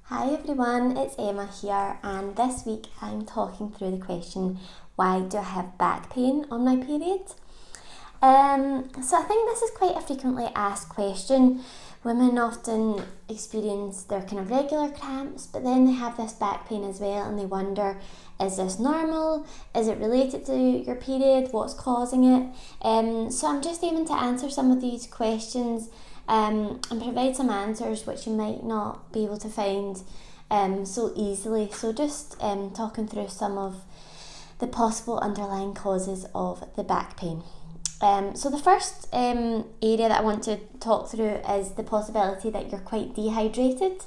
Hi everyone, it's Emma here, and this week I'm talking through the question, why do I have back pain on my period? So I think this is quite a frequently asked question. Women often experience their kind of regular cramps, but then they have this back pain as well, and they wonder, is this normal? Is it related to your period? What's causing it? So I'm just aiming to answer some of these questions and provide some answers which you might not be able to find so easily. So just talking through some of the possible underlying causes of the back pain. So the first area that I want to talk through is the possibility that you're quite dehydrated.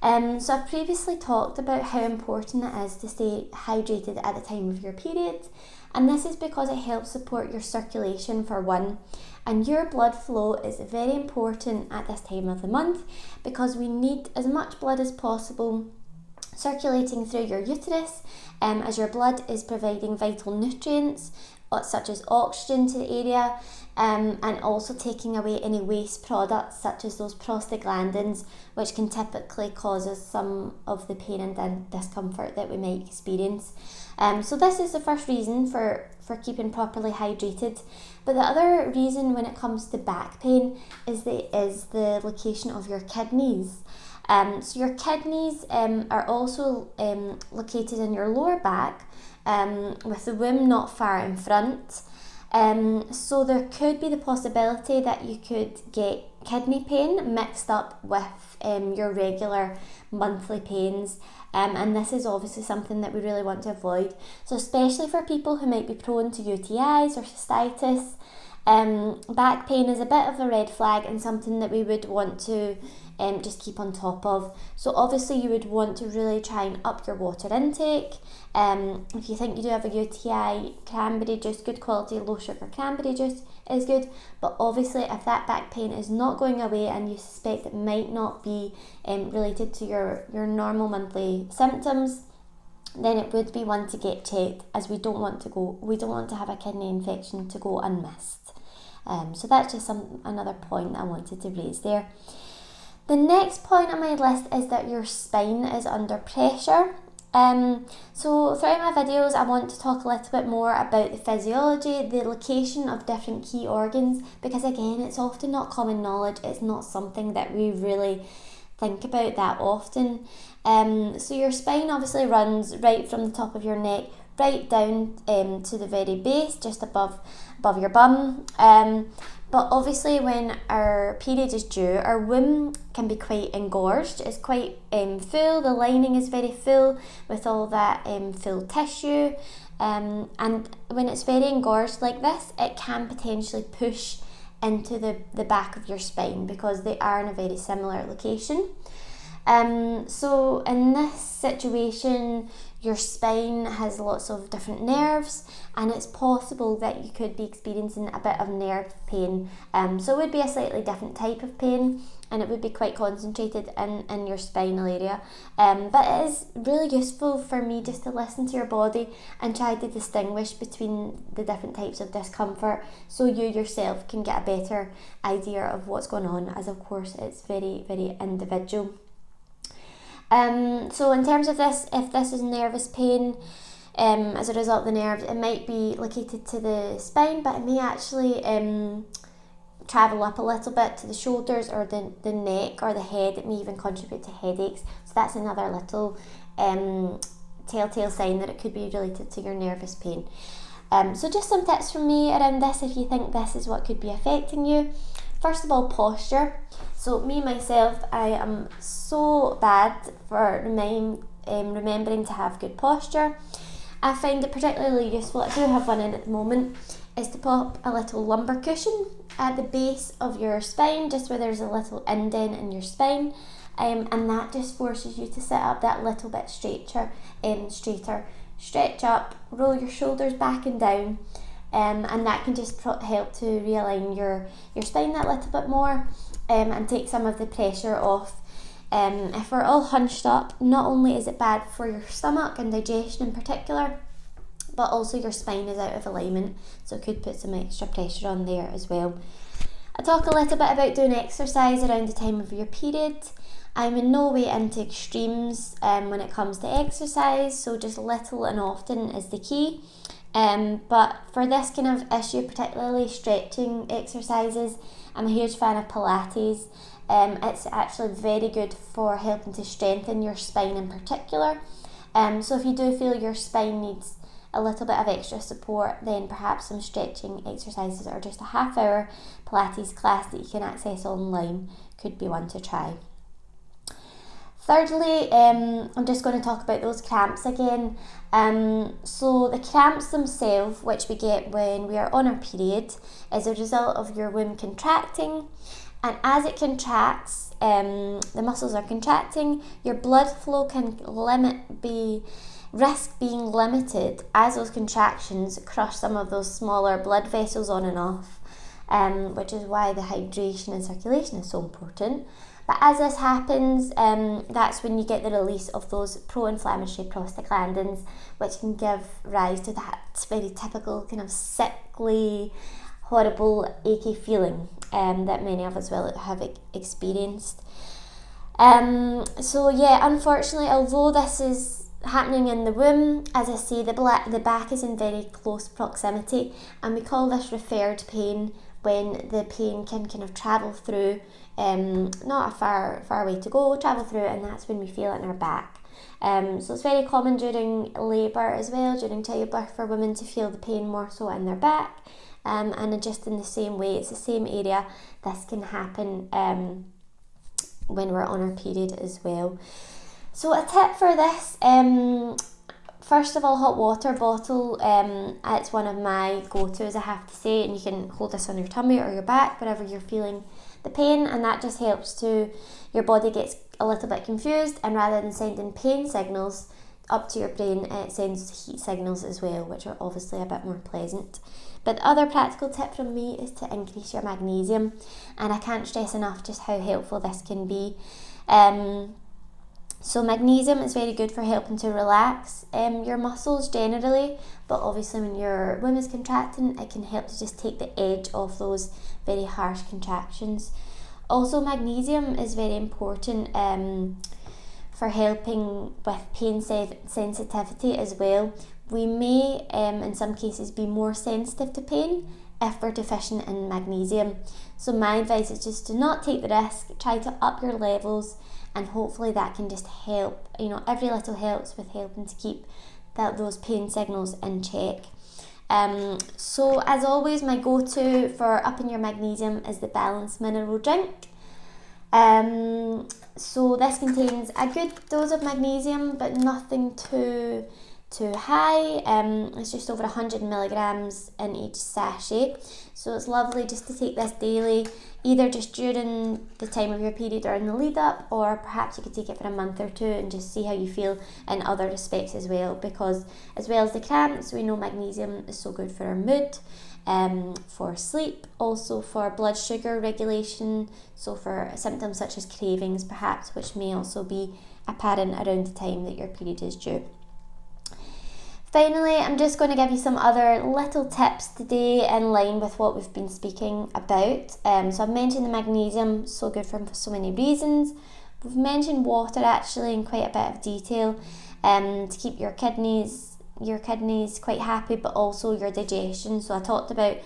So I've previously talked about how important it is to stay hydrated at the time of your period, and this is because it helps support your circulation for one, and your blood flow is very important at this time of the month because we need as much blood as possible circulating through your uterus, as your blood is providing vital nutrients such as oxygen to the area, and also taking away any waste products such as those prostaglandins, which can typically cause us some of the pain and discomfort that we might experience. So this is the first reason for keeping properly hydrated. But the other reason when it comes to back pain is the location of your kidneys. So your kidneys are also located in your lower back, with the womb not far in front. So there could be the possibility that you could get kidney pain mixed up with your regular monthly pains, and this is obviously something that we really want to avoid. So especially for people who might be prone to UTIs or cystitis, back pain is a bit of a red flag and something that we would want to just keep on top of. So obviously you would want to really try and up your water intake. If you think you do have a UTI, cranberry juice, good quality low sugar cranberry juice is good. But obviously if that back pain is not going away and you suspect it might not be related to your normal monthly symptoms, then it would be one to get checked, as we don't want to have a kidney infection to go unmissed. So that's just another point that I wanted to raise there. The next point on my list is that your spine is under pressure. So throughout my videos I want to talk a little bit more about the physiology, the location of different key organs, because again it's often not common knowledge, it's not something that we really think about that often. So your spine obviously runs right from the top of your neck right down to the very base, just above your bum. But obviously when our period is due, our womb can be quite engorged. It's quite full, the lining is very full with all that full tissue. And when it's very engorged like this, it can potentially push into the back of your spine because they are in a very similar location. So in this situation, your spine has lots of different nerves, and it's possible that you could be experiencing a bit of nerve pain. So it would be a slightly different type of pain, and it would be quite concentrated in your spinal area. But it is really useful for me just to listen to your body and try to distinguish between the different types of discomfort, so you yourself can get a better idea of what's going on, as of course it's very, very individual. So in terms of this, if this is nervous pain as a result of the nerves, it might be located to the spine, but it may actually travel up a little bit to the shoulders or the neck or the head. It may even contribute to headaches. So that's another little telltale sign that it could be related to your nervous pain. So just some tips from me around this if you think this is what could be affecting you. First of all, posture. So me myself, I am so bad for remembering to have good posture. I find it particularly useful, I do have one in at the moment, is to pop a little lumbar cushion at the base of your spine, just where there's a little indent in your spine, and that just forces you to sit up that little bit straighter. Stretch up, roll your shoulders back and down, and that can just help to realign your spine that little bit more, and take some of the pressure off. If we're all hunched up, not only is it bad for your stomach and digestion in particular, but also your spine is out of alignment, so it could put some extra pressure on there as well. I talk a little bit about doing exercise around the time of your period. I'm in no way into extremes when it comes to exercise, so just little and often is the key. But for this kind of issue, particularly stretching exercises, I'm a huge fan of Pilates. It's actually very good for helping to strengthen your spine in particular. So if you do feel your spine needs a little bit of extra support, then perhaps some stretching exercises or just a half-hour Pilates class that you can access online could be one to try. Thirdly, I'm just going to talk about those cramps again. So the cramps themselves, which we get when we are on our period, is a result of your womb contracting, and as it contracts, the muscles are contracting, your blood flow can risk being limited as those contractions crush some of those smaller blood vessels on and off, which is why the hydration and circulation is so important. But as this happens, that's when you get the release of those pro-inflammatory prostaglandins, which can give rise to that very typical kind of sickly, horrible, achy feeling that many of us will have experienced. So yeah, unfortunately, although this is happening in the womb, as I say, the back is in very close proximity, and we call this referred pain when the pain can kind of travel through, not a far way to go, travel through, and that's when we feel it in our back. So it's very common during labour as well, during childbirth, for women to feel the pain more so in their back, and just in the same way, it's the same area, this can happen when we're on our period as well. So a tip for this, first of all, hot water bottle. It's one of my go-tos, I have to say, and you can hold this on your tummy or your back, wherever you're feeling the pain, and that just helps to, your body gets a little bit confused, and rather than sending pain signals up to your brain, it sends heat signals as well, which are obviously a bit more pleasant. But the other practical tip from me is to increase your magnesium, and I can't stress enough just how helpful this can be. So magnesium is very good for helping to relax your muscles generally, but obviously when your womb is contracting, it can help to just take the edge off those very harsh contractions. Also, magnesium is very important for helping with pain sensitivity as well. We may, in some cases, be more sensitive to pain if we're deficient in magnesium. So my advice is just to not take the risk, try to up your levels, and hopefully that can just help. Every little helps with helping to keep those pain signals in check. So as always, my go-to for upping your magnesium is the Balanced Mineral Drink. So this contains a good dose of magnesium, but nothing too high. It's just over 100 milligrams in each sachet, so it's lovely just to take this daily, either just during the time of your period or in the lead up, or perhaps you could take it for a month or two and just see how you feel in other respects as well, because as well as the cramps, we know magnesium is so good for our mood, for sleep, also for blood sugar regulation, so for symptoms such as cravings perhaps, which may also be apparent around the time that your period is due. Finally, I'm just going to give you some other little tips today in line with what we've been speaking about. So I've mentioned the magnesium, so good for so many reasons. We've mentioned water actually in quite a bit of detail to keep your kidneys quite happy, but also your digestion. So I talked about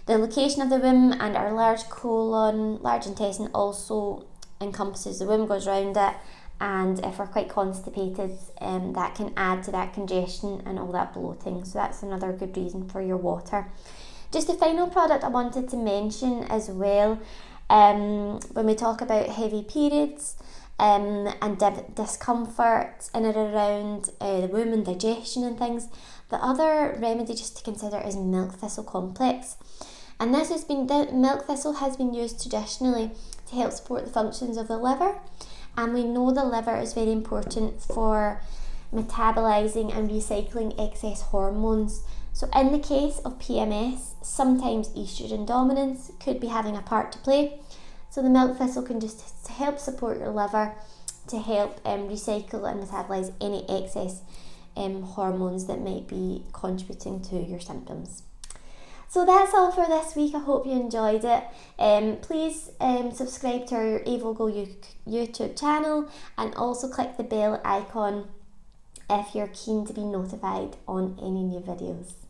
the location of the womb, and our large colon, large intestine also encompasses the womb, goes around it. And if we're quite constipated, that can add to that congestion and all that bloating. So that's another good reason for your water. Just a final product I wanted to mention as well, when we talk about heavy periods and discomfort in and around the womb and digestion and things, the other remedy just to consider is milk thistle complex. And milk thistle has been used traditionally to help support the functions of the liver. And we know the liver is very important for metabolizing and recycling excess hormones. So in the case of PMS, sometimes estrogen dominance could be having a part to play. So the milk thistle can just help support your liver to help recycle and metabolize any excess hormones that might be contributing to your symptoms. So that's all for this week. I hope you enjoyed it. Please subscribe to our Evil Go YouTube channel, and also click the bell icon if you're keen to be notified on any new videos.